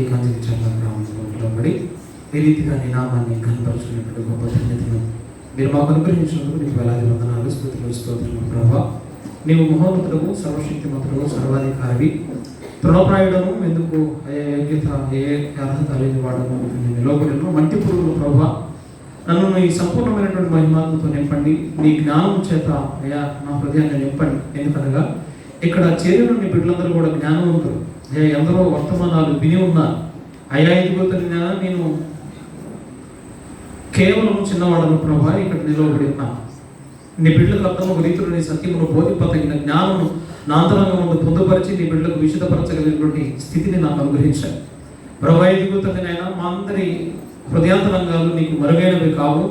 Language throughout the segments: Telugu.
ఈ కంచెల గ్రామంలో పడి ఈ రీతిగా నీ నామాన్ని కనపరుచుకున్నప్పుడు గొప్ప ధన్యతను మీరు మాకు అనుగ్రహించినందుకు నీకు వేలాది వందనాలు, స్తుతులు, స్తోత్రములు ప్రభావ. నీవు మహోన్నతుడవు, సర్వశక్తిమంతుడవు, సర్వాధికారివి, తృణప్రాయుడము, ఎందుకు ఏ యోగ్యత ఏ అర్హత లేని వాడము నిలవబడిను మంటి పురుగులు ప్రభావ. నన్ను ఈ సంపూర్ణమైనటువంటి మహిమాత్మతో నింపండి, నీ జ్ఞానం చేత అయ్యా నా హృదయాన్ని నింపండి. ఎందుకనగా ఇక్కడ చేరిన నీ బిడ్డలందరూ కూడా జ్ఞానవంతులు. అయ్యా ఎందరో వర్తమానాలు విని ఉన్నారు. అయ్యా ఇదిగో నేను కేవలం చిన్నవాడను ప్రభా, ఇక్కడ నిలవబడి ఉన్నా. నీ బిడ్డలకు అర్థమొక రీతిలో నీ సత్యమును బోధింపతగిన జ్ఞానము నా అంతరంగం ముందు పొందుపరిచి నీ బిడ్డలకు విశుద్ధపరచగలిగినటువంటి స్థితిని నాకు అనుగ్రహించాను ప్రభా. ఇదిగో నాయన మా అందరి హృదయాంతరంగాలు నీకు మరుగైనవి కావు.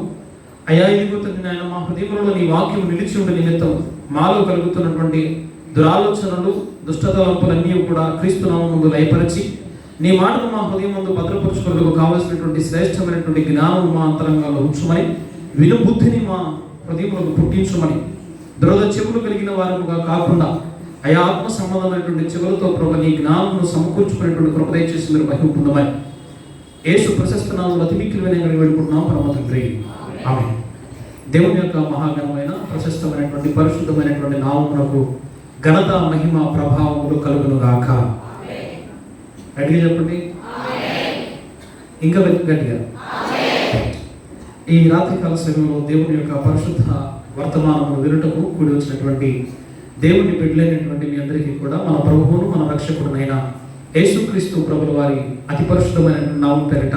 అయ్యా ఇదిగో నాయన మా హృదయంలో నీ వాక్యం నిలిచి ఉండే నిమిత్తం మాలో కలుగుతున్నటువంటి దురాలోచనలు, దుష్టతలంపులన్నీ కూడా క్రీస్తు నామం ముందు లయపరిచి నీ మాటను మా హృదయం ముందు భద్రపరుచుకోవడానికి కావలసినటువంటి శ్రేష్టమైనటువంటి జ్ఞానం మా అంతరంగాల్లో ఉంచుమని, వినుబుద్ధిని మా హృదయంలో పుట్టించుమని, దురద చెవులు కలిగిన వారుగా కాకుండా అయా ఆత్మ సంబంధమైనటువంటి చెవులతో ప్రభు నీ జ్ఞానమును సమకూర్చుకునేటువంటి కృప దయచేసి మీరు మహిమ పొందమని యేసు ప్రశస్త నామములో అతి మిక్కిలి వినయంగా వేడుకుంటున్నాం పరమ తండ్రి, ఆమేన్. దేవుని యొక్క మహాఘనమైన ప్రశస్తమైనటువంటి పరిశుద్ధమైనటువంటి నామమునకు ఘనత, మహిమ, ప్రభావములు కలుగును గాక. గట్టిగా చెప్పండి, ఇంకా గట్టిగా. ఈ రాత్రికాల సమయంలో దేవుని యొక్క పరిశుద్ధ వర్తమానమును వినుటకు కూడి వచ్చినటువంటి దేవుని బిడ్డలైనటువంటి మీ అందరికీ కూడా మన ప్రభువును మన రక్షకుడునైన యేసుక్రీస్తు ప్రభుల వారి అతి పరిశుద్ధమైన నామం పేరిట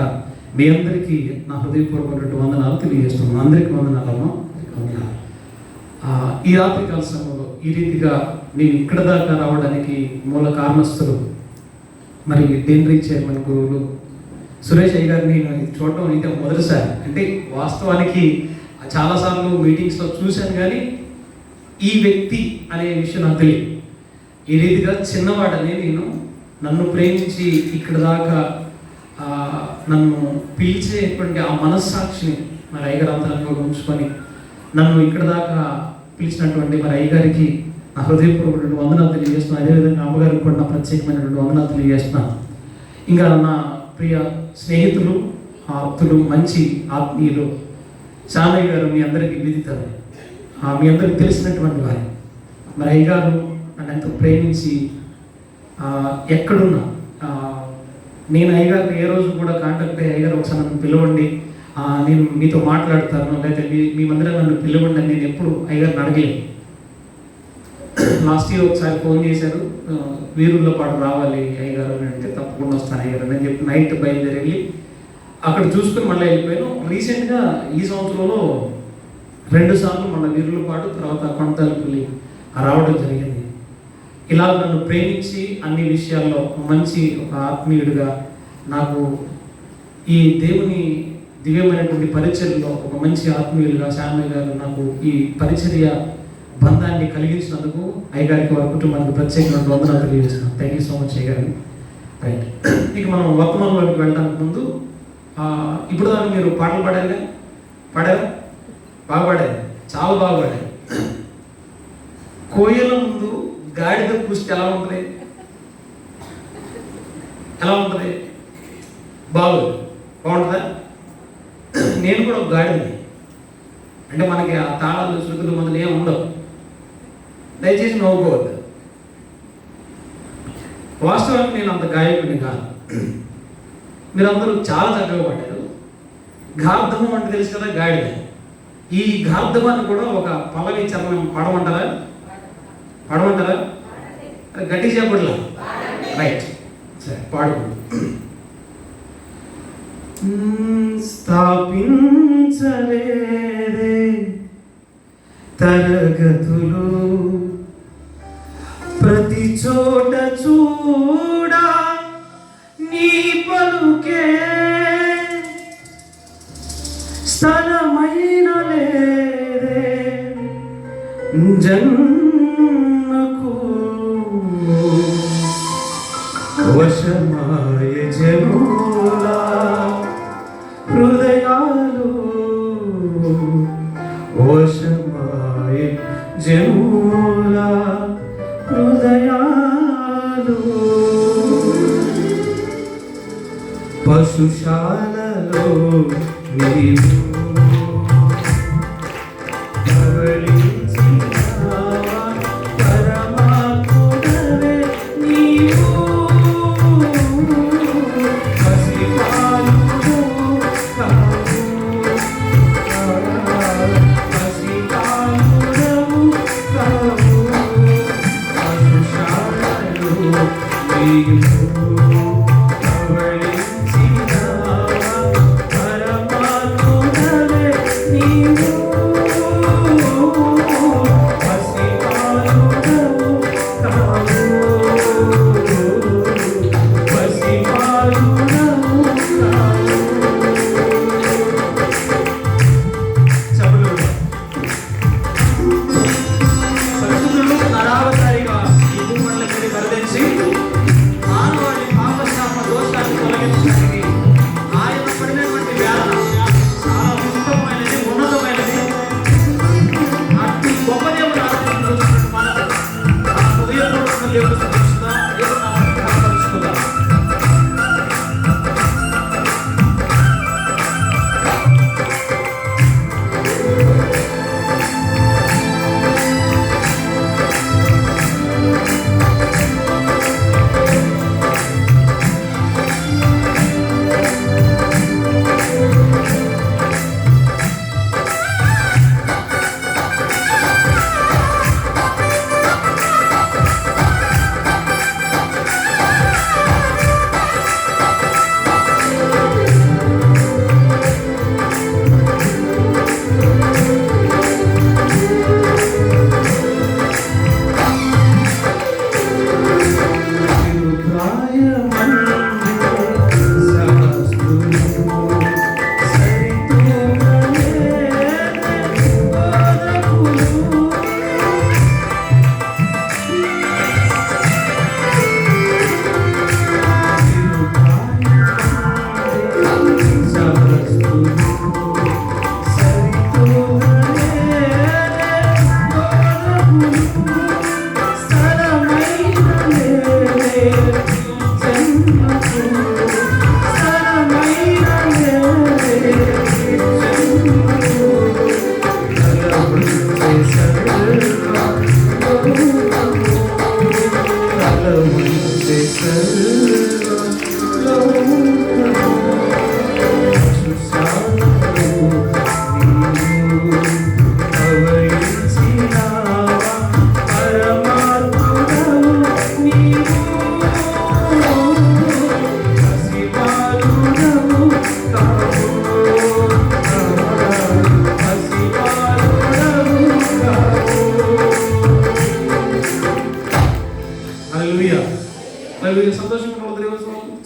మీ అందరికీ నా హృదయపూర్వకమైనటువంటి వందనాలు తెలియజేస్తున్నాను. అందరికీ వందనాలను. ఈ రాత్రికాల సమయంలో ఈ రీతిగా నేను ఇక్కడ దాకా రావడానికి మూల కారణస్తులు మరి డెన్రీ చైర్మన్ గురువులు సురేష్ అయ్య గారిని నేను చూడటం అయితే మొదటిసారి. అంటే వాస్తవానికి చాలాసార్లు మీటింగ్స్లో చూశాను, కానీ ఈ వ్యక్తి అనే విషయం నాకు తెలియదు. ఈ రీతిగా చిన్నవాడనే నన్ను ప్రేమించి ఇక్కడ దాకా నన్ను పిలిచేటువంటి ఆ మనస్సాక్షిని మరి అయ్యగారు అంతరంగా ఉంచుకొని నన్ను ఇక్కడ దాకా పిలిచినటువంటి మరి అయ్యగారికి నా హృదయపూర్వకమైన వందనాలు తెలియజేస్తున్నాను. అదేవిధంగా అమ్మగారికి కూడా నా ప్రత్యేకమైనటువంటి వందనాలు తెలియజేస్తున్నాను. ఇంకా నా ప్రియ స్నేహితులు, ఆప్తులు, మంచి ఆత్మీయులు చామయ్య గారు మీ అందరికీ విదితారు, మీ అందరికీ తెలిసినటువంటి వారు. మరి అయ్యగారు నన్ను ఎంతో ప్రేమించి ఎక్కడున్నా నేను అయ్యగారికి ఏ రోజు కూడా కాంటాక్ట్ అయ్యి అయ్యగారు ఒకసారి నన్ను పిలవండి, నేను మీతో మాట్లాడతాను, లేకపోతే మీ మందిరం నన్ను పిలవండి అని నేను ఎప్పుడు అయ్యగారిని అడగలేదు. లాస్ట్ ఇయర్ ఒకసారి ఫోన్ చేశారు, వీరుల్లో పాటు రావాలి అయ్యగారు అని అంటే తప్పకుండా వస్తాను అయ్యగారు అని చెప్పి నైట్ బయలుదేరి వెళ్ళి అక్కడ చూసుకుని మళ్ళీ వెళ్ళిపోయాను. రీసెంట్గా ఈ సంవత్సరంలో 2 సార్లు మన వీరుల పాటు తర్వాత కొండతలపల్లి రావడం జరిగింది. ఇలా నన్ను ప్రేమించి అన్ని విషయాల్లో మంచి ఒక ఆత్మీయుడిగా నాకు ఈ దేవుని దివ్యమైనటువంటి పరిచర్యలో ఒక మంచి ఆత్మీయులుగా శామయ్య గారు నాకు ఈ పరిచర్య బంధాన్ని కలిగించినందుకు అయ్యగారికి వారి కుటుంబానికి ప్రత్యేకమైన వందనాలు తెలియజేస్తున్నాను. థ్యాంక్ యూ సో మచ్ అయ్యగారు. రైట్, ఇక మనం వర్తమానంలోకి వెళ్ళడానికి ముందు ఇప్పుడు దాకా మీరు పాటలు పాడారుగా, పాడారు, బాగా పాడారు, చాలా బాగా పాడారు. కోయల ముందు గాడిద కూస్తే ఎలా ఉంటుంది? ఎలా ఉంటుంది? బాగుంటుందా? నేను కూడా ఒక గాడిదని. అంటే మనకి ఆ తాళాలు, శృతులు మొదలు ఏమి ఉండవు, దయచేసి నవ్వుకోవద్దు. వాస్తవానికి నేను అంత గాయకుడిని కాదు. మీరందరూ చాలా చక్కగా పాడారు. గార్ధమం అంటే తెలుసు కదా, గాడిద. ఈ గార్ధమాన్ని కూడా ఒక పల్లవి చరణం పాడమంటారా? గట్టి చేపట్లా? రైట్, సరే పాడుకోండి. స్థాపించలేదే తరగతులు, ప్రతి చోట చూడా నీ పలుకే, స్థలమైన లేదే జన్మకు, వశమాయ జనులా హృదయాలు, వశమాయ జనులా హృదయాలు. పశుశాలలో నీవు పరమాత్ముడవే నీవు పసిపాలుడు పసిపాలుడవు కావు పశుశాలలో నీవు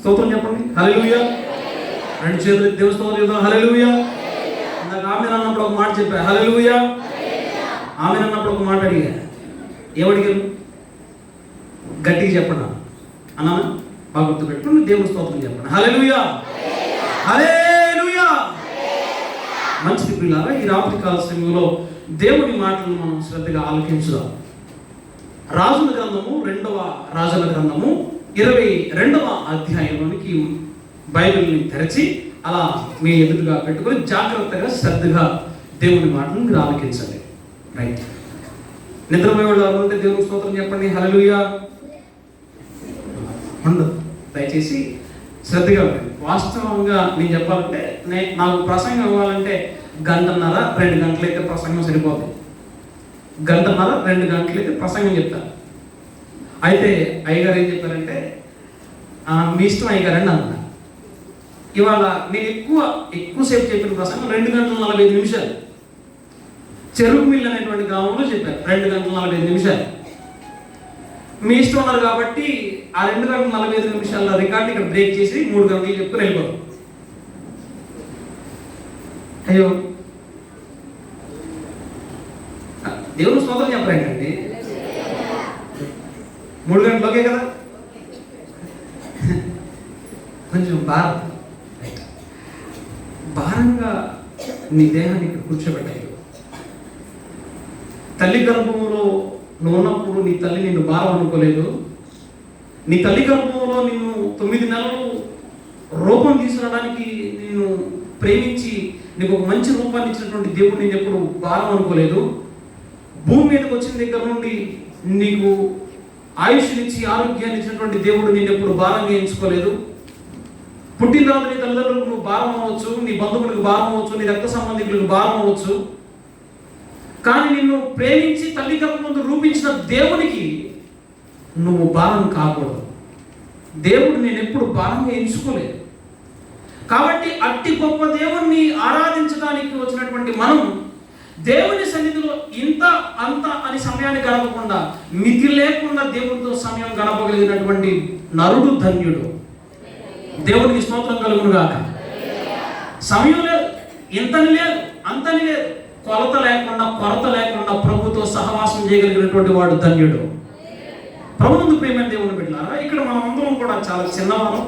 స్తోత్రం చెప్పండి. హల్లెలూయా. రెండు చేతులు దేవుని స్తోత్రం చెప్తాం. హల్లెలూయా. ఇందాక ఆమేన్ అన్నప్పుడు ఒక మాట చెప్పా. హల్లెలూయా. ఆమేన్ అన్నప్పుడు ఒక మాట అడిగా. ఏమడిగారు? గట్టిగా చెప్పండి అన్నాను. బాగా గుర్తుపెట్టుకుని దేవుని స్తోత్రం చెప్పండి. హల్లెలూయా. హల్లెలూయా. మంచిది పిల్లారా, ఈ రాత్రి కాల సమయంలో దేవుని మాటలను మనం శ్రద్ధగా ఆలకించుదాం. రాజుల గ్రంథము 2వ రాజుల గ్రంథము 22వ అధ్యాయంలోనికి బైబిల్ని తెరచి అలా మీ ఎదురుగా పెట్టుకొని జాగ్రత్తగా శ్రద్ధగా దేవుని మాటలను మీరు ఆలకించండి. రైట్. నిద్రపోయే వాళ్ళు ఎవరుంటే దేవుని స్తోత్రం చెప్పండి. హల్లెలూయా. ఉండదు. దయచేసి శ్రద్ధగా వాస్తవంగా నేను చెప్పాలంటే నాకు ప్రసంగం ఇవ్వాలంటే 1.5 2 గంటలైతే ప్రసంగం సరిపోతుంది. 1.5 2 గంటలైతే ప్రసంగం చెప్తాను. అయితే అయ్యగారు ఏం చెప్పారంటే మీ ఇష్టం అయ్యగారు అని అన్నా. ఇవాళ నేను ఎక్కువసేపు చెప్పిన ప్రసంగం 2 గంటల 45 నిమిషాలు. చెరుకు మిల్ అనేటువంటి గ్రామంలో చెప్పారు 2 గంటల 45 నిమిషాలు. మీ ఇష్టం ఉన్నారు కాబట్టి ఆ 2 గంటల 45 నిమిషాల రికార్డు ఇక్కడ బ్రేక్ చేసి 3 గంటలు చెప్పుకొని వెళ్ళిపోతాం. అయ్యో, దేవుని స్తోత్రం చెప్పరేంటండి? 3 గంటలు ఓకే కదా? కొంచెం భారంగా నీ దేహాన్ని ఇక్కడ కూర్చోబెట్టాయి. తల్లి గర్భంలో నువ్వు ఉన్నప్పుడు నీ తల్లి నిన్ను భారం అనుకోలేదు. నీ తల్లి గర్భంలో నిన్ను 9 నెలలు రూపం తీసుకురావడానికి నిన్ను ప్రేమించి నీకు ఒక మంచి రూపాన్ని ఇచ్చినటువంటి దేవుడు నేను ఎప్పుడు భారం అనుకోలేదు. భూమి మీదకి వచ్చిన దగ్గర నుండి నీకు ఆయుష్నిచ్చి ఆరోగ్యాన్ని ఇచ్చినటువంటి దేవుడు నేను ఎప్పుడు భారంగా ఎంచుకోలేదు. పుట్టిన తర్వాత నీ తల్లిదండ్రులకు నువ్వు భారం అవ్వచ్చు, నీ బంధువులకు భారం అవ్వచ్చు, నీ రక్త సంబంధికులకు భారం అవ్వచ్చు. కానీ నిన్ను ప్రేమించి తల్లి గర్భం ముందు రూపించిన దేవునికి నువ్వు భారం కాకూడదు. దేవుడు నేను ఎప్పుడు భారంగా ఎంచుకోలేదు. కాబట్టి అట్టి గొప్ప దేవుణ్ణి ఆరాధించడానికి వచ్చినటువంటి మనం దేవుని సన్నిధిలో ఇంత అంత అని సమయాన్ని గడపకుండా మితి లేకుండా దేవుడితో సమయం గడపగలిగినటువంటి నరుడు ధన్యుడు. దేవుడికి స్తోత్రం కలుగును గాక. సమయం లేదు, ఇంతని లేదు, అంతని లేదు, కొలత లేకుండా కొరత లేకుండా ప్రభుతో సహవాసం చేయగలిగినటువంటి వాడు ధన్యుడు. ప్రభునందు ప్రియమైన దేవుని బిడ్డలారా, ఇక్కడ మనం అందరం కూడా చాలా చిన్నవారం.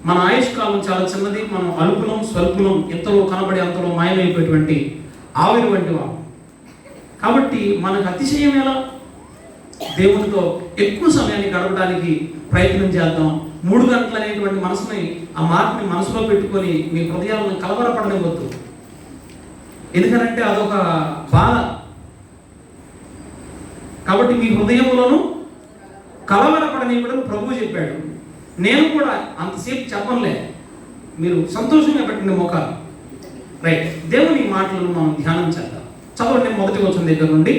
మన ఆయుష్కాలం చాలా చిన్నది. మనం అల్పులం స్వల్పులం, ఎంతలో కనబడి అంతలో మాయమైపోయేటువంటి ఆవిరి వంటి వాడు. కాబట్టి మనకు అతిశయం ఎలా? దేవునితో ఎక్కువ సమయాన్ని గడపడానికి ప్రయత్నం చేద్దాం. 3 గంటలు అనేటువంటి మనసుని, ఆ మాటని మనసులో పెట్టుకొని మీ హృదయాలను కలవరపడనివ్వద్దు. ఎందుకంటే అదొక బాధ. కాబట్టి మీ హృదయంలోనూ కలవరపడనివ్వడం ప్రభువు చెప్పాడు. నేను కూడా అంతసేపు చెప్పనులే, మీరు సంతోషంగా పెట్టండి ముఖాలు. రైట్, దేవుని మాటలను మనం ధ్యానం చేద్దాం. చదవండి, మొదటి వచనం దగ్గర నుండి.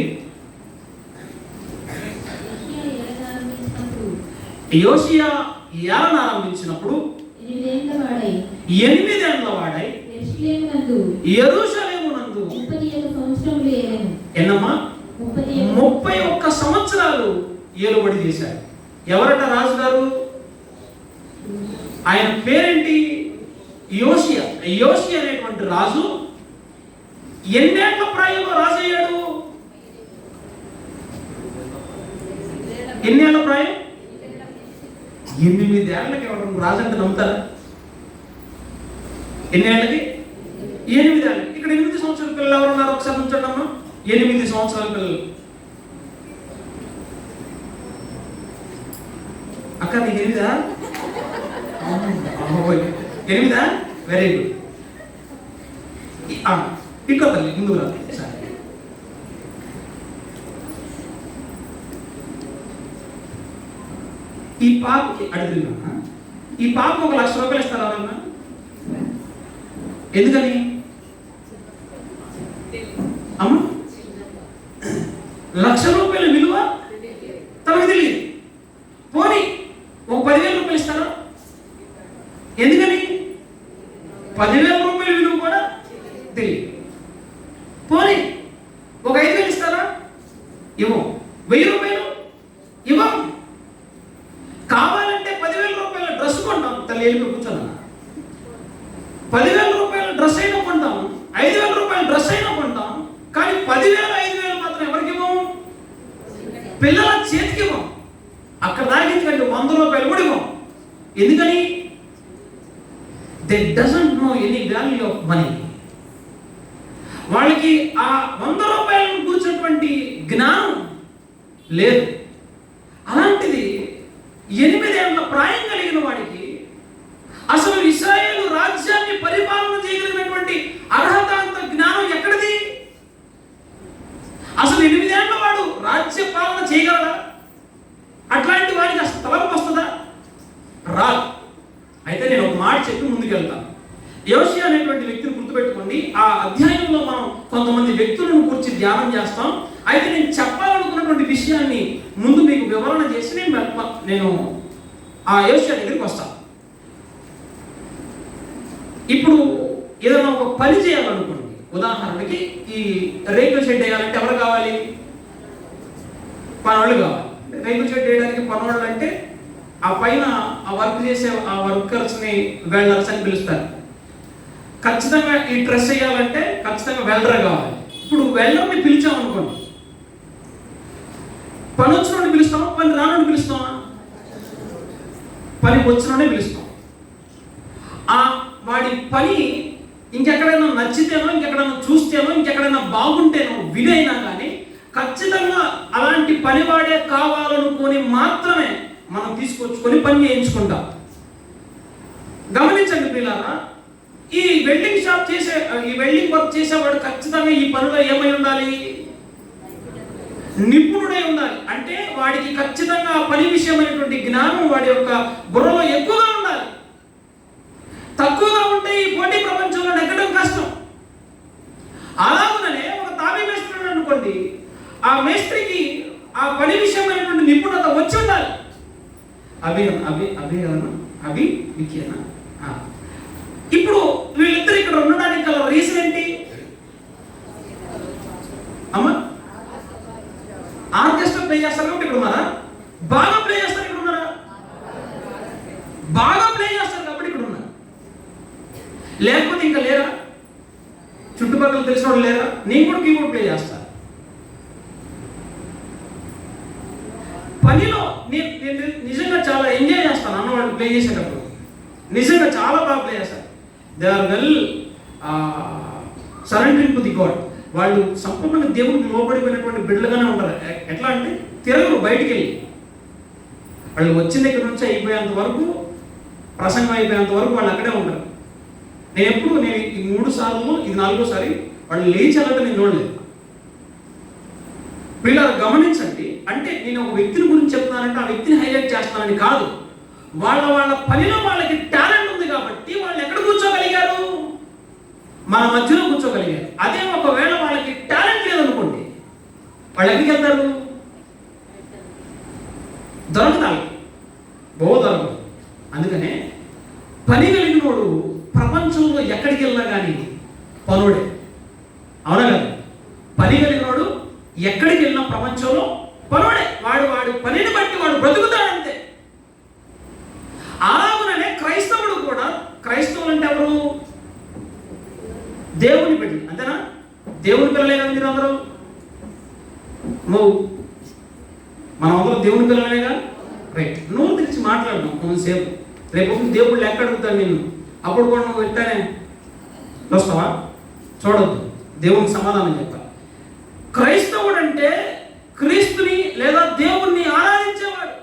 యోషియా ఏలన ఆరంభించినప్పుడు 8 ఏళ్ల వాడై యెరూషలేమునందు ఎన్నమ్మా 31 సంవత్సరాలు ఏలుబడి చేశాడు. ఎవరట రాజుగారు? ఆయన పేరేంటి? యోషియా. యోషియా అనేటువంటి రాజు ఎన్నేళ్ల ప్రాయంలో రాజు అయ్యాడు? ఎన్నేళ్ల ప్రాయం? 8 ఏళ్ళకి. ఎవరు రాజు అంటే నమ్ముతారా? ఎన్నేళ్ళకి? 8 ఏళ్ళకి. ఇక్కడ 8 సంవత్సరాల పిల్లలు ఎవరున్నారు? ఒకసారి ఉంచండి అమ్మా. 8 సంవత్సరాల పిల్లలు. అక్క నీకు 8? 8? Very good. ఇంకో తల్లి ముందుకు రా. ఈ పాపకి అడుగుతున్నా, ఈ పాప 1 లక్ష రూపాయలు ఇస్తారా? ఎందుకని అమ్మ? 1 లక్ష రూపాయల విలువ తనకు తెలియదు. పోనీ ఒక 10,000 రూపాయలు ఇస్తారా? ఎందుకని? 10,000 రూపాయల విలువ కూడా తెలియదు. పోనీ ఒక 5,000 ఇస్తారా? ఇవ్వం. 1000 రూపాయలు ఇవ్వం. కావాలంటే 10,000 రూపాయల డ్రెస్ కొంటాం. తల్లి వెళ్ళి కూర్చోన్నా. 10,000 రూపాయల డ్రెస్ అయినా కొంటాం, 5,000 రూపాయల డ్రెస్ అయినా కొంటాం. కానీ 10,000, 5,000 మాత్రం ఎవరికి ఇవ్వం? పిల్లల చేతికి ఇవ్వం. అక్కడ దాగించకండి 100 రూపాయలు కూడా ఇవ్వం. ఎందుకని? They doesn't know any value of money. వాళ్ళకి ఆ 100 రూపాయలను కూర్చున్నటువంటి జ్ఞానం లేదు. అలాంటిది 8 ఏళ్ల ప్రాయం కలిగిన వాడికి అసలు ఇశ్రాయేలు రాజ్యాన్ని పరిపాలన చేయగలిగినటువంటి అర్హత, అంత జ్ఞానం ఎక్కడిది? అసలు 8 ఏళ్ల వాడు రాజ్య పాలన చేయగలడా? అట్లాంటి వాడికి అసలు తలపు వస్తుందా? రాదు. అయితే నేను ఒక మాట చెప్పి ముందుకెళ్తాను. యోషియా అనేటువంటి వ్యక్తిని గుర్తుపెట్టుకోండి. ఆ అధ్యాయంలో మనం కొంతమంది వ్యక్తులను గురించి ధ్యానం చేస్తాం. అయితే నేను చెప్పాలనుకున్నటువంటి విషయాన్ని ముందు మీకు వివరణ చేసి నేను ఆ యోషియా దగ్గరికి వస్తాను. ఇప్పుడు ఏదైనా ఒక పని చేయాలనుకోండి. ఉదాహరణకి ఈ రేకుల షెడ్ వేయాలంటే ఎవరు కావాలి? పనోళ్ళు కావాలి. రేకుల షెడ్ వేయడానికి పనోళ్ళు అంటే ఆ పైన ఆ వర్క్ చేసే ఆ వర్కర్స్ని వెల్డర్స్ అని పిలుస్తారు. ఖచ్చితంగా ఈ డ్రెస్ వేయాలంటే ఖచ్చితంగా వెల్డర్ కావాలి. ఇప్పుడు వెల్డర్ని పిలిచామనుకోండి, పని వచ్చినోడిని పిలుస్తామా, పని రానోడిని పిలుస్తామా? పని వచ్చినోడే పిలుస్తాం. ఆ వాడి పని ఇంకెక్కడైనా నచ్చితేనో, ఇంకెక్కడైనా చూస్తేనో, ఇంకెక్కడైనా బాగుంటేనో వినైనా కానీ ఖచ్చితంగా అలాంటి పనివాడే కావాలనుకొని మాత్రమే మనం తీసుకొచ్చుకొని పని చేయించుకుంటాం. గమనించండి పిల్లరా, ఈ వెల్డింగ్ వర్క్ చేసేవాడు ఖచ్చితంగా ఈ పనిలో ఏమై ఉండాలి? నిపుణుడై ఉండాలి. అంటే వాడికి ఖచ్చితంగా పని విషయమైనటువంటి జ్ఞానం వాడి యొక్క బుర్రలో ఎక్కువగా ఉండాలి. తక్కువగా ఉంటే ఈ పోటీ ప్రపంచంలో నెగ్గడం కష్టం. అలాగనే ఒక తాపీ మేస్త్రి అనుకోండి, ఆ మేస్త్రికి ఆ పని విషయమైనటువంటి నిపుణత వచ్చి ఉండాలి. అభి వికేనా? ఇప్పుడు వీళ్ళిద్దరు ఇక్కడ ఉండడానికి గల రీజన్ ఏంటి అమ్మా? ఆర్కెస్ట్రా ప్లే చేస్తారు కాబట్టి ఇక్కడ ఉన్నారా? బాగా ప్లే చేస్తారు ఇక్కడ ఉన్నారా? బాగా ప్లే చేస్తారు కాబట్టి ఇక్కడ ఉన్నారు. లేకపోతే ఇంకా లేరా? చుట్టుపక్కల తెలిసిన వాళ్ళు లేరా? నేను కూడా కీబోర్డ్ ప్లే చేస్తా. పనిలో నేను నిజంగా చాలా ఎంజాయ్ చేస్తాను అన్నవాళ్ళు ప్లే చేసేటప్పుడు. నిజంగా చాలా బాగా ప్లే చేస్తారు. They are well surrendering to the god. వాళ్ళు సంపూర్ణంగా దేవుడికి లోబడిపోయినటువంటి బిడ్డలుగానే ఉంటారు. ఎట్లా అంటే తిరగరు బయటికి వెళ్ళి. వాళ్ళు వచ్చిన దగ్గర నుంచి అయిపోయేంత వరకు, ప్రసంగం అయిపోయేంత వరకు వాళ్ళు అక్కడే ఉంటారు. నేను ఈ 3 సార్లు, ఇది 4వ వాళ్ళు లేచి వెళ్ళటం నేను చూడలేదు. పిల్లలు గమనించండి, అంటే నేను ఒక వ్యక్తిని గురించి చెప్తున్నానంటే ఆ వ్యక్తిని హైలైట్ చేస్తున్నానని కాదు. వాళ్ళ పనిలో వాళ్ళకి టాలెంట్ ఉంది కాబట్టి వాళ్ళు ఎక్కడ కూర్చోగలిగారు? మన మధ్యలో కూర్చోగలిగారు. అదే ఒకవేళ వాళ్ళకి టాలెంట్ లేదనుకోండి, వాళ్ళు ఎక్కడికి వెళ్తారు? దొరకతారు, దొరకదు. అందుకనే పని కలిగినోడు ప్రపంచంలో ఎక్కడికి వెళ్ళినా కానీ పనుడే. అవునా కదా? పని కలిగినోడు ఎక్కడికి వెళ్ళినా ప్రపంచంలో పనుడే. వాడు పనిని బట్టి వాడు బ్రతుకుతాడంతే. అలాగనే క్రైస్తవుడు కూడా, క్రైస్తవులు అంటే ఎవరు? దేవుని బిడ్డలు, అంతేనా? దేవుని పిల్లలే కదా మీరు అందరూ. మనం అందరం దేవుని పిల్లలేగా, రైట్? నువ్వు తెరిచి మాట్లాడడం కొంతసేపు. రేపు దేవుడు లెక్క అడుగుతాను నేను, అప్పుడు కూడా నువ్వు వెంటనే వస్తావా? చూడొద్దు, దేవునికి సమాధానం చెప్పాలి. క్రైస్తవుడు అంటే క్రీస్తుని లేదా దేవుణ్ణి ఆరాధించేవాడు.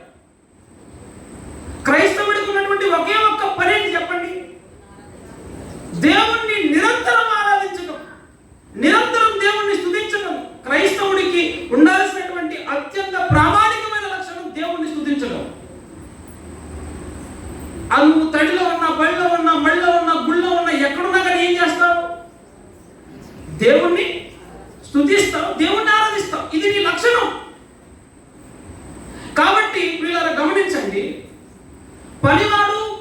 క్రైస్తవుడికి ఉన్నటువంటి ఒకే ఒక్క పని ఏంటి చెప్పండి? దేవుణ్ణి నిరంతరం ఆరాధించడం, నిరంతరం దేవుణ్ణి స్తుతించడం. క్రైస్తవుడికి ఉండాల్సినటువంటి అత్యంత ప్రామాణికమైన లక్షణం దేవుణ్ణి స్తుతించడం. అది నువ్వు తడిలో ఉన్నా, బడిలో ఉన్నా, మళ్ళలో ఉన్నా, గుళ్ళో ఉన్నా, ఎక్కడున్నా కానీ ఏం చేస్తావు? దేవుణ్ణి స్తుతిస్తావు, దేవుణ్ణి ఆరాధిస్తావు. ఇది నీ లక్షణం. కాబట్టి వీళ్ళని గమనించండి,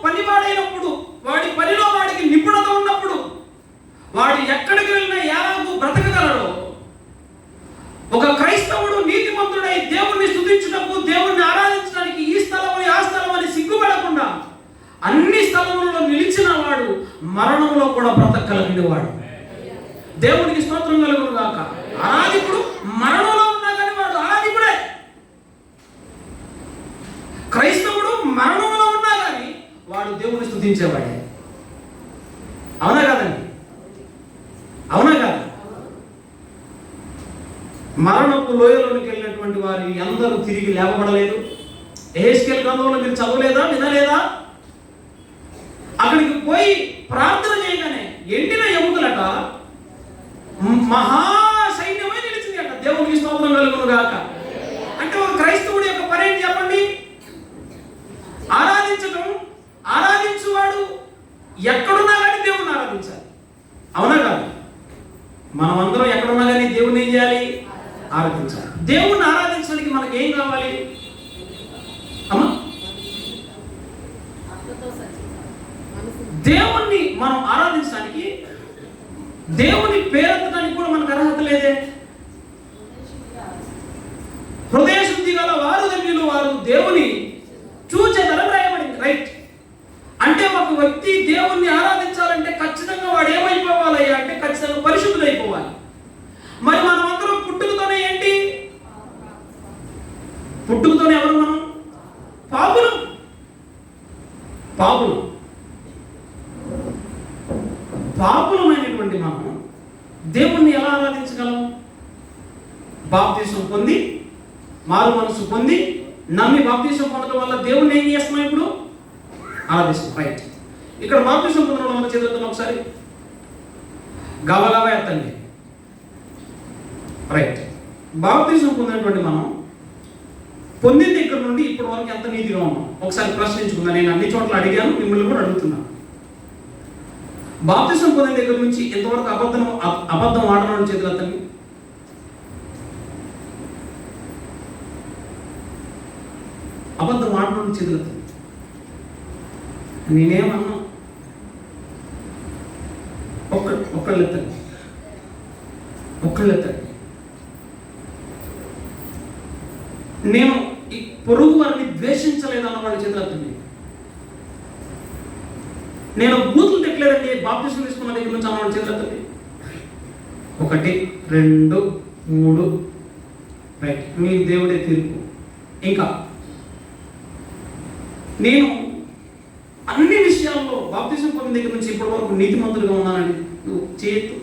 పనివాడైనప్పుడు, వాడి పనిలో వాడికి నిపుణత ఉన్నప్పుడు, వాడు ఎక్కడికి వెళ్ళినా ఎలాగూ బ్రతకగలడు. ఒక క్రైస్తవుడు నీతిమంతుడై దేవుణ్ణి స్తుతించుటకు, దేవుణ్ణి ఆరాధించడానికి ఈ స్థలం ఆ స్థలం అని సిగ్గుపడకుండా అన్ని స్థలములలో నిలిచిన వాడు మరణంలో కూడా బ్రతకగలిగిన వాడు. దేవునికి స్తోత్రం కలుగును గాక. ఆరాధికుడు మరణంలో ఉన్నా కానీ వాడు ఆరాధికుడే. క్రైస్తవుడు మరణంలో ఉన్నా కానీ వాడు దేవుని స్తుతించేవాడే. అవునా కాదండి? అవునా కాదు? మరణపు లోయలోనికి వెళ్ళినటువంటి వారి అందరూ తిరిగి లేవబడలేదు. యెహెజ్కేలు గ్రంథంలో మీరు చదవలేదా, వినలేదా? అక్కడికి పోయి ప్రార్థన చేయగానే ఎండిన ఎముకలట మహా సైన్యమై నిలిచింది అంట. దేవునికి స్తోత్రం కలుగును గాక. అంటే ఒక క్రైస్తవుడి యొక్క పని ఏంటి చెప్పండి? ఆరాధించడం. ఆరాధించువాడు ఎక్కడున్నా కానీ దేవుణ్ణి ఆరాధించాలి. అవునా కాదు? మనం అందరం ఎక్కడున్నా కానీ దేవుణ్ణి ఏం చేయాలి? ఆరాధించాలి. దేవుణ్ణి ఆరాధించడానికి మనకి ఏం కావాలి అమ్మా? దేవుణ్ణి మనం ఆరాధించడానికి, దేవుని పేరెత్తడానికి కూడా మనకు అర్హత లేదే. హృదయ శుద్ధి గల వారు ధన్యులు, వారు దేవుని చూచెదరని రాయబడింది. రైట్? అంటే ఒక వ్యక్తి దేవుణ్ణి ఆరాధించాలంటే ఖచ్చితంగా వాడు ఏమైపోవాలయ్యా అంటే ఖచ్చితంగా పరిశుద్ధులైపోవాలి. మరి మనం అందరం పుట్టుకతోనే ఏంటి? పుట్టుకతోనే ఎవరు మనం? పాపులు. పాపులమైనటువంటి మనం దేవుణ్ణి ఎలా ఆరాధించగలం? బాప్తిసం పొంది, మారు మనసు పొంది, నమ్మి బాప్తిసం పొందడం వల్ల దేవుణ్ణి ఏం చేస్తున్నాం? ఇప్పుడు ఆరాధిస్తాం. రైట్? ఇక్కడ బాప్తిసం పొందిన మన చేతులతో ఒకసారి గబగబా ఎత్తండి. రైట్. బాప్తిసం పొందినటువంటి మనం పొందిన దగ్గర నుండి ఇప్పటి వరకు ఎంత నీతిగా ఉన్నాం ఒకసారి ప్రశ్నించుకుందాం. నేను అన్ని చోట్ల అడిగాను, మిమ్మల్ని కూడా అడుగుతున్నా. బాప్తిసం పొందిన దగ్గర నుంచి ఎంతవరకు అబద్ధం ఆడడం చేతులు అతన్ని. అబద్ధం ఆడడం చేతులు అతన్ని. నేనేమన్నా ఒక్కళ్ళు ఎత్తండి. నేను ఈ పొరుగు వారిని ద్వేషించలేదు అన్నవాడి చేతులు ఎత్తండి. నేను బూతులు తిట్టలేదండి బాప్తిసం తీసుకున్న దగ్గర నుంచి అన్నవాడి చేతులు ఎత్తండి. 1 2 3. రైట్. మీ దేవుడే తీర్పు. ఇంకా నేను అన్ని విషయాల్లో బాప్తిసం పొందిన దగ్గర నుంచి ఇప్పటి వరకు నీతిమంతులుగా ఉన్నానని చేయొద్దు.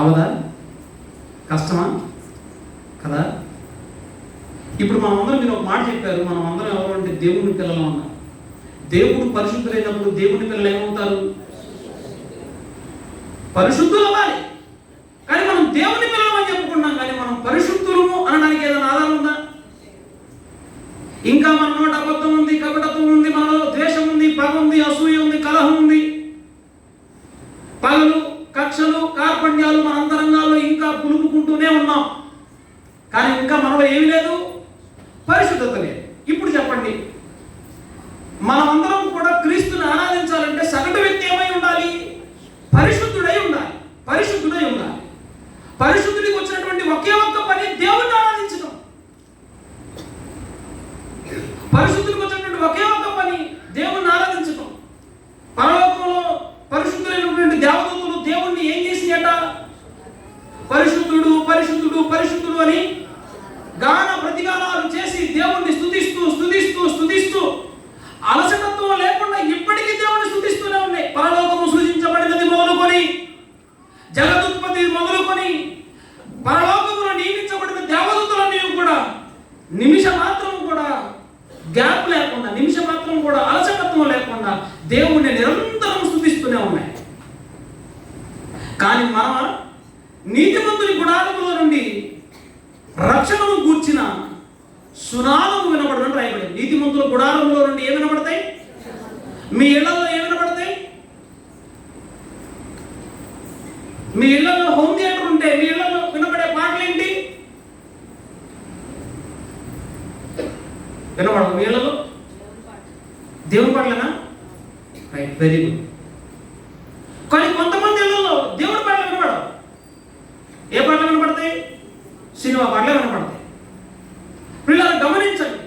అవదా? కష్టమా కదా? ఇప్పుడు మనం అందరం, మీరు ఒక మాట చెప్పారు, మనం అందరం ఎవరు అంటే దేవుని పిల్లలు ఉన్నారు. దేవుడు పరిశుద్ధులైనప్పుడు దేవుని పిల్లలు ఏమవుతారు? పరిశుద్ధులు అవ్వాలి. కానీ మనం దేవుని పిల్లలు అని చెప్పుకున్నాం, కానీ మనం పరిశుద్ధులము అనడానికి ఏదైనా ఆధారం ఉందా? ఇంకా మన నోట అబద్ధం ఉంది, కపటత్వం ఉంది, మనలో ద్వేషం ఉంది, పగ ఉంది, అసూయ ఉంది, కలహం ఉంది, పగలు, కక్షలు, కార్పణ్యాలు మన అంతరంగాల్లో ఇంకా పులుపుకుంటూనే ఉన్నాం. కానీ ఇంకా మనలో ఏమి లేదు? పరిశుద్ధత లేదు. ఇప్పుడు చెప్పండి, మనమందరం కూడా క్రీస్తుని ఆరాధించాలంటే సగటు వ్యక్తి ఏమై ఉండాలి? పరిశుద్ధుడై ఉండాలి. పరిశుద్ధుడికి వచ్చినటువంటి ఒకే ఒక్క పని దేవుణ్ణి ఆరాధించడం. పరిశుద్ధుడికి వచ్చినటువంటి ఒకే ఒక్క పని దేవుణ్ణి ఆరాధించడం. పరలోకంలో పరిశుద్ధులైనటువంటి దేవదూతలు దేవుణ్ణి ఏం చేసినట? పరిశుద్ధుడు పరిశుద్ధుడు పరిశుద్ధుడు అని గాన ప్రతిగానాలు చేసి దేవుణ్ణి స్తుతిస్తూ అలసటత్వం లేకుండా ఇప్పటికీ దేవుణ్ణి స్తుతిస్తూనే ఉన్నాయి. పరలోకము సృజించబడినది మొదలుకొని, జగదుత్పత్తి మొదలుకొని, పరలోకములో నియమించబడిన దేవదూతలన్నీ కూడా నిమిషం మాత్రం కూడా గ్యాప్ లేకుండా, నిమిషం మాత్రం కూడా అలసటత్వం లేకుండా దేవుణ్ణి నిరంతరం స్తుతిస్తూనే ఉన్నాయి. కానీ మన నీతిమంతుని గుడారములో నుండి రక్షణను గూర్చిన సునాదము వినబడదని రాయబడింది. నీతిమంతుల గుడారంలో నుండి ఏమి వినబడతాయి? మీ ఇళ్లలో ఏమి వినబడతాయి? మీ ఇళ్లలో హోమ్ థియేటర్ ఉంటే మీ ఇళ్లలో వినబడే పాటలు ఏంటి? వినబడవు మీ ఇళ్లలో? దేవుని పాటలేనా? Right, very good. కానీ కొంతమంది ఇళ్లలో దేవుడి పాటలు వినబడవు. ఏ పాటలు వినబడతాయి? సినిమా పాటలే వినబడతాయి. పిల్లలు గమనించండి,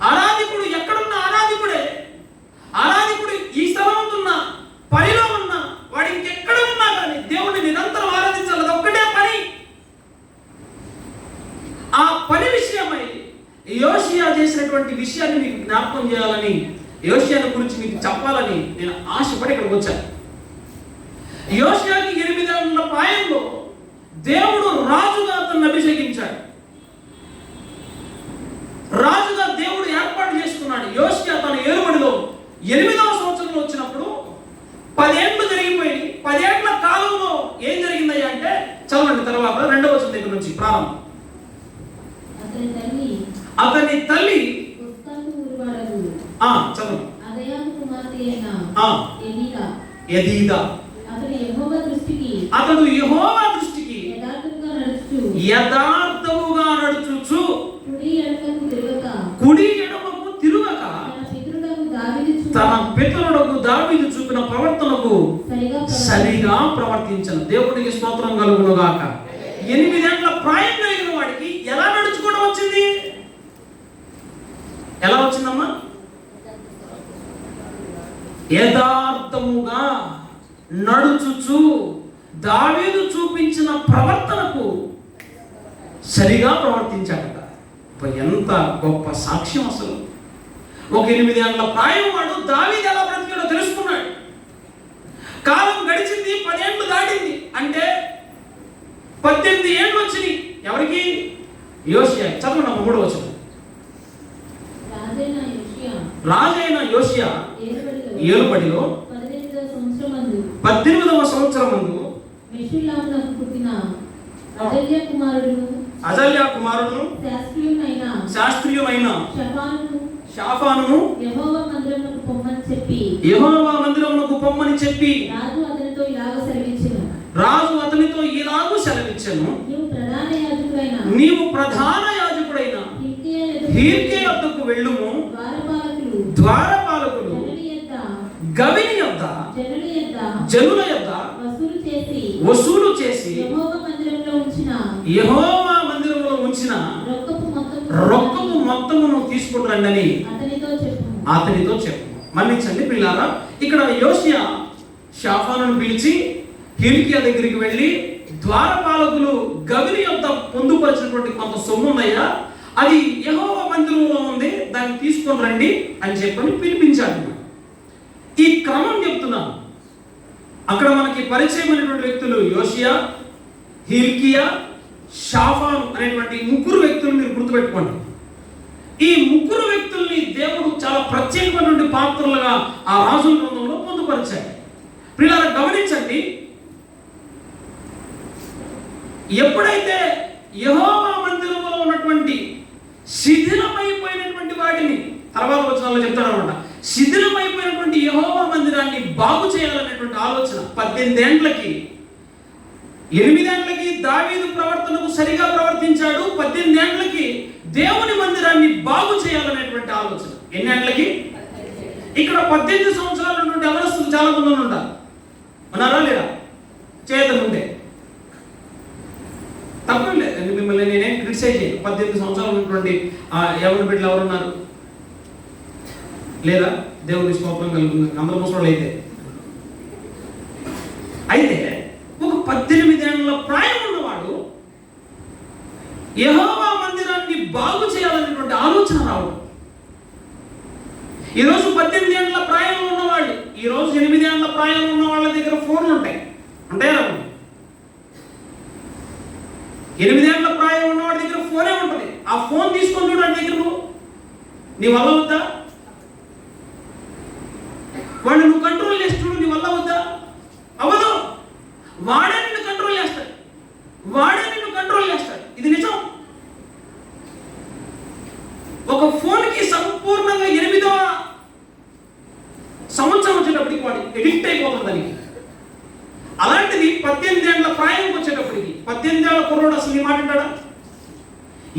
ఆరాధికుడు ఎక్కడున్నా ఆరాధికుడే. ఆరాధికుడు ఈ స్థలంలో ఉన్న, పనిలో ఉన్న, వాడు ఇంకెక్కడ ఉన్నా కానీ దేవుడిని నిరంతరం ఆరాధించాలి. అది ఒక్కటే పని. ఆ పని విషయమై యోషియా చేసినటువంటి విషయాన్ని మీకు జ్ఞాపకం చేయాలని, యోషియాను గురించి మీకు చెప్పాలని నేను ఆశపడి ఇక్కడికి వచ్చాను. యోషియాకి 8 ఏళ్ల ప్రాయంలో దేవుడు రాజుగా అతన్ని అభిషేకించాడు. రాజుగా దేవుడు ఏర్పాటు చేసుకున్నాడు. యోషియా తన ఏలుబడిలో 8వ సంవత్సరంలో వచ్చినప్పుడు 10 ఏళ్ళు జరిగిపోయి 10 ఏళ్ల కాలంలో ఏం జరిగిందయ్యా అంటే, చదవండి తర్వాత 2వ వచనం దగ్గర నుంచి ప్రారంభం. అతని తల్లి చదవండి. అతడు యెహోవా దృష్టికి యథార్థముగా నడుచుచు కుడి ఎడమకు తిరుగక తన పితరులకు దావీదు చూపిన ప్రవర్తనకు సరిగా ప్రవర్తించను. దేవునికి స్తోత్రం కలుగును గాక. 8 ఏళ్ల ప్రాయం కలిగిన వాడికి ఎలా నడుచుకోవడం వచ్చింది? ఎలా వచ్చిందమ్మా? యథార్థముగా నడుచుచు దావీదు చూపించిన ప్రవర్తనకు సరిగా ప్రవర్తించాడట. ఎంత గొప్ప సాక్ష్యం అసలు! ఒక 8 ఏళ్ల ప్రాయం వాడు దావీదు ఎలా బ్రతికాడో తెలుసుకున్నాడు. కాలం గడిచింది, 10 ఏళ్ళు దాటింది అంటే 18 ఏళ్ళు వచ్చినాయి. ఎవరికి? యోషియా. చదవండి 3వ వచనం. రాజైన యోషియా ఏలుబడిలో 18వ సంవత్సరమందు అజల్యా కుమారుడును శాస్త్రీయుమైన షాఫానును యెహోవా మందిరమునకు పొమ్మని చెప్పి రాజు అతనితో ఇలాగూ సెలవిచ్చెను, నీవు ప్రధాన యాజకుడైన హిల్కీయా యొద్దకు వెళ్ళుము. ద్వారపాలకులు గవిని యొద్ద జనుల యొద్ద వసూలు చేసి యెహోవా మందిరంలో ఉంచిన రొక్కపు మొత్తమును తీసుకుని రండని అతనితో చెప్పు. మన్నించండి పిల్లారా, ఇక్కడ యోషియా షాఫానును పిలిచి హిల్కీయా దగ్గరికి వెళ్ళి, ద్వారపాలకులు గవిని యొద్ద పొందుపరిచినటువంటి కొంత సొమ్ము ఉన్నాయా, అది యెహోవా మందిరంలో ఉంది, దాన్ని తీసుకొని రండి అని చెప్పని పిలిపించాడు. ఈ క్రమం చెప్తున్నాను. అక్కడ మనకి పరిచయమైనటువంటి వ్యక్తులు యోషియా, హిల్కీయా, షాఫాను అనేటువంటి ముగ్గురు వ్యక్తులు మీరు గుర్తుపెట్టుకోండి. ఈ ముగ్గురు వ్యక్తుల్ని దేవుడు చాలా ప్రత్యేకమైనటువంటి పాత్రలుగా ఆ రాజుల గ్రంథంలో పొందుపరిచాడు. పిల్లలు గమనించండి, ఎప్పుడైతే యెహోవా మందిరంలో ఉన్నటువంటి శిథిలమైపోయినటువంటి వాటిని, తర్వాత వచనాల్లో చెప్తాడు అనమాట, శిథిలమైపోయినటువంటి యెహోవా మందిరాన్ని బాగు చేయాలనేటువంటి ఆలోచన 18 ఏండ్లకి 8 ఏండ్లకి దావీదు ప్రవర్తనకు సరిగా ప్రవర్తించాడు. 18 ఏండ్లకి దేవుని మందిరాన్ని బాగు చేయాలనేటువంటి ఆలోచన. ఎన్ని ఏండ్లకి? ఇక్కడ 18 సంవత్సరాల నుండి అవరస్తులు చాలా మంది ఉంటారు. ఉన్నారా లేదా? చేతనుండే తప్పం లేదు, మిమ్మల్ని నేనేం క్రిటిసైజ్ చేయను. 18 సంవత్సరాలు ఉన్నటువంటి ఎవరి బిడ్డలు ఎవరున్నారు లేదా? దేవుడి స్తోత్రం కలుగుతుంది. అందరూ ముసలు అయితే ఒక 18 ఏళ్ల ప్రాయం ఉన్నవాడు యెహోవా మందిరాన్ని బాగు చేయాలనేటువంటి ఆలోచన రావడం. ఈరోజు 18 ఏళ్ల ప్రాయంలో ఉన్నవాళ్ళు, ఈరోజు 8 ఏళ్ల ప్రాయంలో ఉన్న వాళ్ళ దగ్గర ఫోన్లు ఉంటాయి. ఉంటాయా? 8 ఏళ్ల ప్రాయం ఉన్నవాడి దగ్గర ఫోనే ఉంటుంది. ఆ ఫోన్ తీసుకొని చూడండి దగ్గర నీ వల్ల వద్దా? వాడిని నువ్వు కంట్రోల్ చేస్తున్నావు, నీ వల్ల వద్దా? అవ్వదు. వాడే నిన్ను కంట్రోల్ చేస్తాడు, వాడే నిన్ను కంట్రోల్ చేస్తాడు. ఇది నిజం. ఒక ఫోన్కి సంపూర్ణంగా 8వ సంవత్సరం వచ్చేటప్పటికి వాడు ఎడిక్ట్ అయిపోతుంది దానికి. అలాంటిది 18 ఏళ్ల ప్రాయంకి వచ్చేటప్పటికి 18 ఏళ్ల కుర్రోడు అసలు నీ మాట వింటాడా?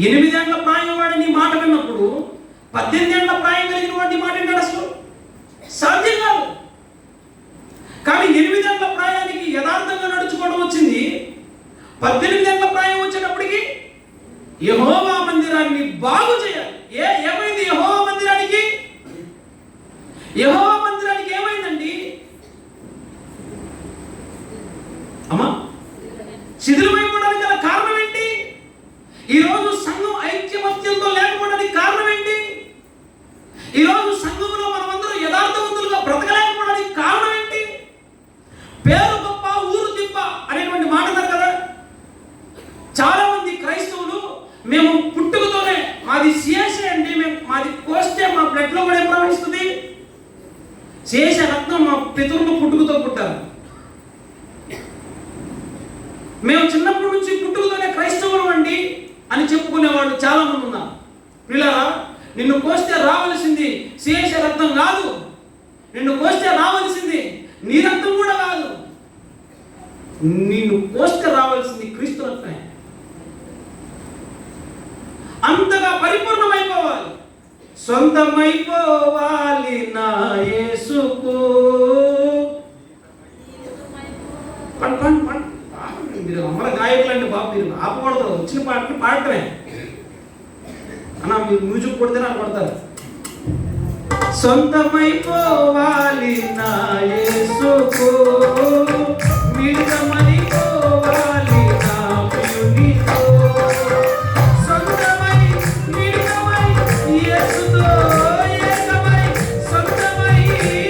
8 ఏళ్ల ప్రాయం వాడు నీ మాట విన్నప్పుడు 18 ఏళ్ల ప్రాయం కలిగిన వాడు నీ మాట వింటాడు? అసలు సాధ్యం కాదు. కానీ 8 ఏళ్ల ప్రాయానికి యథార్థంగా నడుచుకోవడం వచ్చింది. 18 ఏళ్ల ప్రాయం వచ్చేటప్పటికి యెహోవా మందిరాన్ని బాగు చేయాలి. ఏమైంది యెహోవా మందిరానికి? యెహోవా మందిరానికి ఏమైందండి అమ్మా? శిథిలమైపోవడానికి గల కారణం ఏంటి? ఈరోజు సంఘం ఐక్యమత్యంతో లేకపోవడానికి కారణం ఏంటి? ఈరోజు సంఘంలో మనమందరం యథార్థవంతులుగా బ్రతకలేకపోవడానికి కారణం ఏంటి? పేరు గొప్ప ఊరు తిప్ప అనేటువంటి మాట అన్నారు కదా. చాలా మంది క్రైస్తవులు మేము పుట్టుకతోనే మాది సిఎస్ఏ అండి, మాది కోస్తే మా బ్లడ్ లో కూడా ఏం ప్రవహిస్తుంది? శేష రత్నం మా పితరులు పుట్టుకతో పుట్టారు. మేము చిన్నప్పటి నుంచి పుట్టుకతోనే క్రైస్తవులు అండి అని చెప్పుకునేవాళ్ళు చాలా మంది ఉన్నారు. పిల్లరా, నిన్ను కోస్తే రావలసింది శేష రక్తం కాదు, నిన్ను కోస్తే రావలసింది నీ రక్తం కూడా కాదు, నిన్ను కోస్తే రావాల్సింది క్రీస్తు రక్తమే. అంతగా పరిపూర్ణమైపోవాలి, సొంతమైపోవాలి నా యేసుకు. మీరు అమర గాయకులండి బాబు, మీరు ఆపకూడదు, వచ్చిన పాటని పాడటమే అన్నా. మీరు మ్యూజిక్ కొడితే నాకు కొడతారు. సొంతమైపోవాలి నా యేసుకు, మిళితమై పోవాలి నా ప్రియునితో, సొంతమై మిళితమై యేసుతో ఏకమై, సొంతమై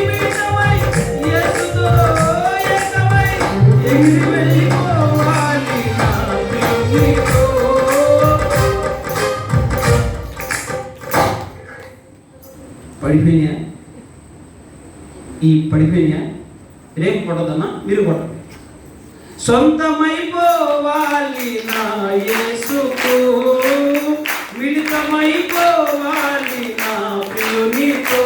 మిళితమై యేసుతో ఏకమై, ఎగిరి వెళ్ళిపోవాలి నా ప్రియునితో. పడిపోయినాయా? ఈ పడిపోయినాయా? రేపు కొట్టదన్నా, మీరు కొట్టండి. సొంతమైపోవాలి నా యేసుకు, మిళితమైపోవాలి నా ప్రియునితో.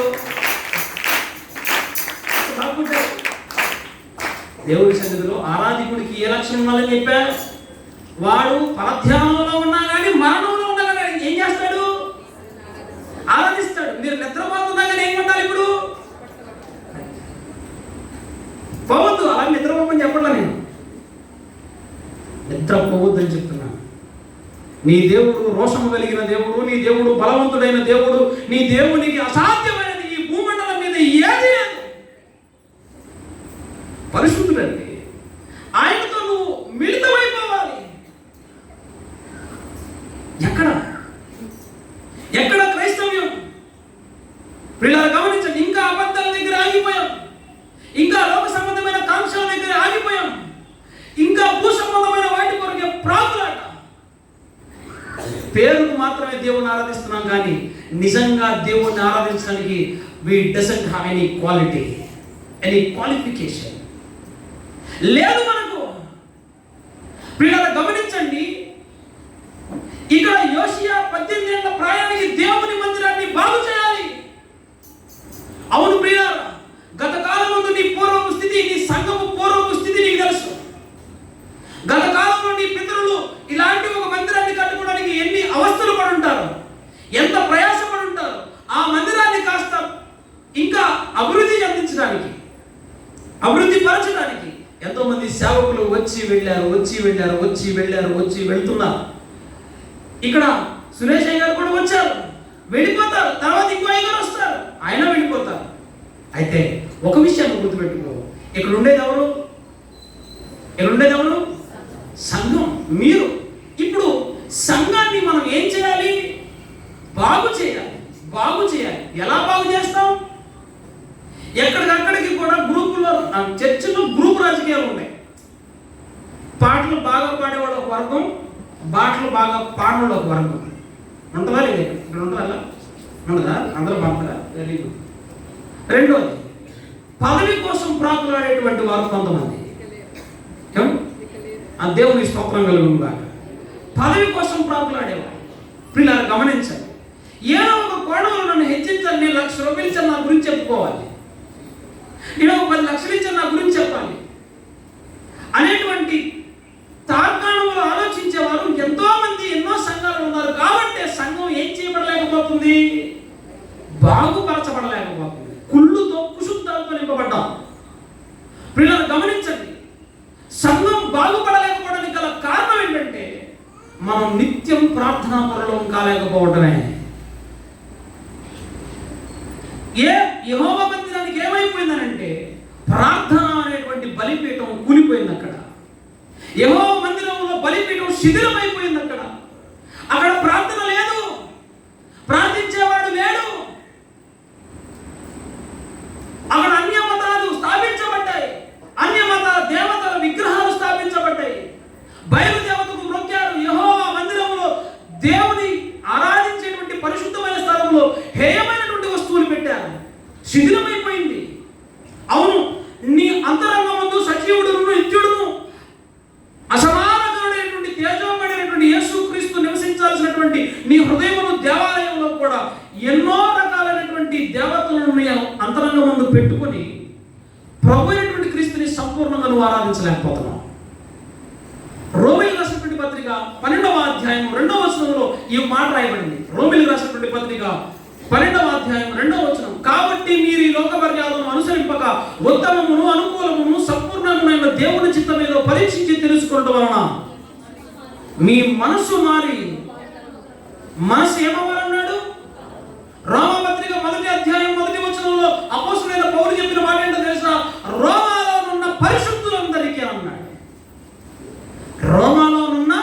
దేవుడి సన్నిధిలో ఆరాధికుడికి ఏ లక్షణం ఉండాలని చెప్పారు? వాడు పరధ్యానంలో ఉన్నా కానీ, మరణంలో ఉన్నా కానీ ఏం చేస్తాడు? ఆరాధిస్తాడు. మీరు నిద్రపోతున్నా కానీ ఏం ఉండాలి? ఇప్పుడు పోవద్దు, అలా నిద్రపోమని చెప్పట్లా, నేను నిద్రపోవద్దు అని చెప్తున్నాను. నీ దేవుడు రోషము కలిగిన దేవుడు, నీ దేవుడు బలవంతుడైన దేవుడు, నీ దేవునికి అసాధ్యమైనది ఈ భూమండలం మీద ఏది లేదు. పరిశుద్ధుడండి. ఆయనతో నువ్వు మిళితమైపోవాలి. ఎక్కడ ఎక్కడ క్రైస్తవ్యం? పిల్లలు గమనించండి, ఇంకా అబద్ధాల దగ్గర ఆగిపోయాం, ఇంకా లోక సంబంధమైన కాంక్షల దగ్గర ఆగిపోయాం, ఇంకా భూ సంబంధమైన వాటి కొరకే ప్రాకులాట. పేరుకు మాత్రమే దేవుని ఆరాధిస్తున్నాం కానీ నిజంగా దేవుణ్ణి ఆరాధించడానికి we doesn't have any quality, any qualification లేదు మనకు. పిల్లలు గమనించండి, ఇక్కడ యోషియా 18 ఏళ్ల ప్రాయానికి దేవుని మందిరాన్ని బాగు చేయాలి. అవును ప్రియులారా, గత కాలం ముందు నీ పూర్వపు స్థితి, నీ సంఘము పూర్వపు స్థితి నీకు తెలుసు. గత కాలంలో నీ పితరులు ఇలాంటి ఒక మందిరాన్ని కట్టుకోవడానికి ఎన్ని అవస్థలు పడి ఉంటారు, ఎంత ప్రయాసపడి ఉంటారు. ఆ మందిరాన్ని కాస్త ఇంకా అభివృద్ధి చెందించడానికి, అభివృద్ధి పరచడానికి ఎంతో మంది సేవకులు వచ్చి వెళ్తున్నారు. ఇక్కడ సురేష్ అయ్య గారు కూడా వచ్చారు, వెళ్ళిపోతారు. తర్వాత ఇంకో అయ్య గారు వస్తారు, ఆయన వెళ్ళిపోతారు. అయితే ఒక విషయాన్ని గుర్తుపెట్టుకో, ఇక్కడ ఉండేది ఎవరు? సంఘం. మీరు ఇప్పుడు సంఘాన్ని మనం ఏం చేయాలి? బాగు చేయాలి. ఎలా బాగు చేస్తాం? ఎక్కడికక్కడికి కూడా గ్రూపుల్లో, చర్చిలో గ్రూప్ రాజకీయాలు ఉన్నాయి. పాటలు బాగా పాడేవాడు ఒక వర్గం, పాటలు బాగా పాడేవాడు ఒక వర్గం. ఉంటుందా లేదు? ఇక్కడ ఉండదా? అందరూ బాగుంటారా? Very good. రెండోది, పదవి కోసం ప్రాకులాడేటువంటి వారు కొంతమంది. ఆ దేవుని స్తోత్రం కలుగునుగా. పదవి కోసం ప్రాకులాడేవారు. పిల్లలు గమనించాలి, ఏదో ఒక కోణంలో నన్ను హెచ్చించాలి, నేను 1,00,000 రూపాయలు ఇచ్చాను నా గురించి చెప్పుకోవాలి, నేను 10 లక్షలు ఇచ్చాను నా గురించి చెప్పాలి అనేటువంటి తార్కాణంలో ఆలోచించేవారు ఎంతో మంది, ఎన్నో సంఘాలు ఉన్నారు. కాబట్టి సంఘం ఏం చేయబడలేకపోతుంది? బాగుపరచబడలేకపోతుంది. కుళ్ళుతో కుశుద్ధాలతో నింపబడ్డాం. పిల్లలు గమనించండి, సంఘం బాగుపడలేకపోవడానికి గల కారణం ఏంటంటే మనం నిత్యం ప్రార్థనా పరులం కాలేకపోవడమే. యెహోవా మందిరానికి ఏమైపోయిందనంటే ప్రార్థన అనేటువంటి బలిపీఠం కూలిపోయింది. అక్కడ యెహోవా మందిరంలో బలిపీఠం శిథిలమైపోయింది. అక్కడ ప్రార్థన లేదు, ప్రార్థించేవాడు లేడు. అక్కడ అన్య మతాలు స్థాపించబడ్డాయి, అన్య మత దేవతల విగ్రహాలు స్థాపించబడ్డాయి. బయలు దేవతకు మ్రొక్కారు. యెహోవా మందిరంలో దేవుని ఆరాధించేటువంటి పరిశుద్ధమైన స్థలంలో హేయమైనటువంటి వస్తువులు పెట్టారు. శిథిలమైపోయింది. అవును, నీ అంతరంగమందు సజీవుడును నిత్యుడును అసమానమైనటువంటి తేజోమయుడైనటువంటి యేసుక్రీస్తు నివసించాల్సినటువంటి నీ హృదయమును దేవాలయంలో కూడా ఎన్నో రకాలైనటువంటి దేవతలను నీ అంతరంగమందు పెట్టుకొని ప్రభు అయినటువంటి క్రీస్తుని సంపూర్ణంగా నువ్వు ఆరాధించలేకపోతున్నావు. రోమీయులకు రాసినటువంటి పత్రిక 12వ అధ్యాయం 2వ వచనంలో ఈ మాట రాయబడింది. రోమీయులకు రాసినటువంటి పత్రిక 12వ అధ్యాయం 2వ వచనం, కాబట్టి మీరు ఈ లోక మర్యాదను అనుసరింపక ఉత్తమమును అనుకూలమును సంపూర్ణమునైన దేవుని చిత్తమేదో పరీక్షించి తెలుసుకోవడం వలన మీ మనసు మారి, మనసు ఏమవ్వాలన్నాడు? రోమపత్రిక 1వ అధ్యాయం 1వ వచనంలో అపోస్తలుడైన పౌలు చెప్పిన మాట ఏంటో తెలుసా? రోమాలో ఉన్న పరిశుద్ధులందరికీ అన్నాడు. రోమాలో ఉన్న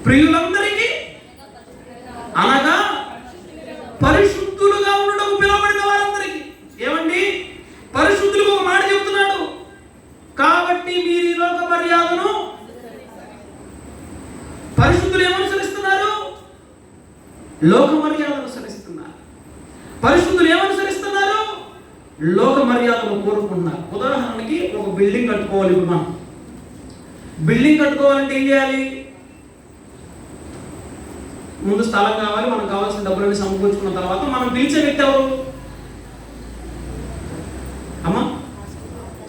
ప్రియులందరికీ అనగా పరిశుద్ధులుగా ఉండడం పిలువబడిన వారందరికీ. ఏమండి, పరిశుద్ధులకు ఒక మాట చెప్తున్నాడు. కాబట్టి మీరు ఈ లోక మర్యాదను, పరిశుద్ధులు ఏమనుసరిస్తున్నారు? లోక మర్యాదను అనుసరిస్తున్నారు. పరిశుద్ధులు ఏమనుసరిస్తున్నారు? లోక మర్యాదలు కోరుకుంటున్నారు. ఉదాహరణకి ఒక బిల్డింగ్ కట్టుకోవాలి. ఇప్పుడు మనం బిల్డింగ్ కట్టుకోవాలంటే ఏం చేయాలి? ముందు స్థలం కావాలి, మనకు కావాల్సిన డబ్బులన్నీ సమకూర్చుకున్న తర్వాత మనం పిలిచే వ్యక్తి ఎవరు? అమ్మా,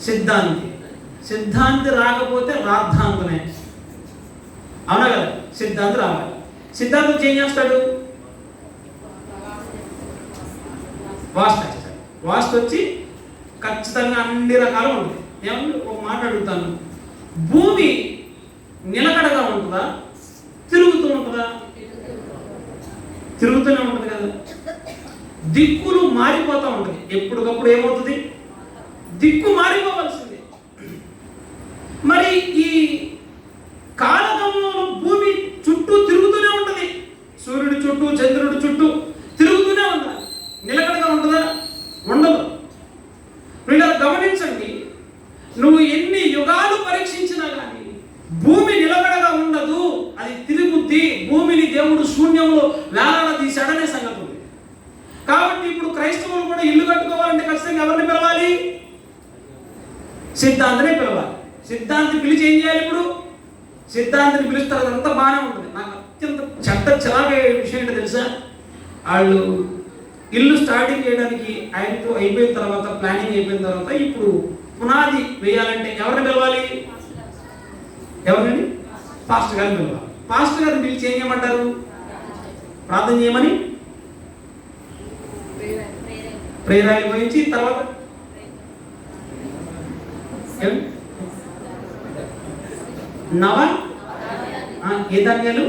సిద్ధాంతి. సిద్ధాంతి రాకపోతే రాద్ధాంతమే. అవునా కదా? సిద్ధాంతి రావాలి. సిద్ధాంతి ఏం చేస్తాడు? వాస్తు వేస్తాడు. వాస్తు వచ్చి ఖచ్చితంగా అన్ని రకాలు ఉంటుంది. ఏమన్నా ఒక మాట అడుగుతాను, భూమి నిలకడగా ఉంటుందా, తిరుగుతూ ఉంటుందా? తిరుగుతూనే ఉంటుంది కదా. దిక్కులు మారిపోతూ ఉంటుంది. ఎప్పటికప్పుడు ఏమవుతుంది? దిక్కు మారిపోవలసింది. మరి ఈ కాలగమనంలో భూమి చుట్టూ తిరుగుతూనే ఉంటుంది. సూర్యుడి చుట్టూ, చంద్రుడి చుట్టూ తిరుగుతూనే ఉండాలి. నిలకడగా ఉంటుందా? ఉండదు. వీళ్ళ గమనించండి, నువ్వు ఎన్ని యుగాలు పరీక్షించినా కానీ భూమి నిలకడగా ఉండదు, అది తిరుగుద్ది. భూమిని దేవుడు శూన్యంలో వేలాడదీశాడనే సంగతి ఉంది. కాబట్టి ఇప్పుడు క్రైస్తవులు కూడా ఇల్లు కట్టుకోవాలంటే ఖచ్చితంగా ఎవరిని పిలవాలి? సిద్ధాంతిని పిలవాలి. సిద్ధాంతి పిలిచి ఏం చేయాలి? ఇప్పుడు సిద్ధాంతిని పిలుస్తారు, అదంతా బాగానే ఉంటుంది. నాకు అత్యంత చెడ్డ చిరాకే విషయం ఏంటో తెలుసా? వాళ్ళు ఇల్లు స్టార్టింగ్ చేయడానికి ఆయనతో అయిపోయిన తర్వాత, ప్లానింగ్ అయిపోయిన తర్వాత, ఇప్పుడు పునాది వేయాలంటే ఎవరిని పిలవాలి? ఎవరిని? పాస్టర్ గారిని పిలవాలి. పాస్టర్ గారిని పిలిచి ఏం చేయమంటారు? ప్రార్థన చేయమని ప్రేరాలు వహించి తర్వాత ఏ ధాన్యాలు?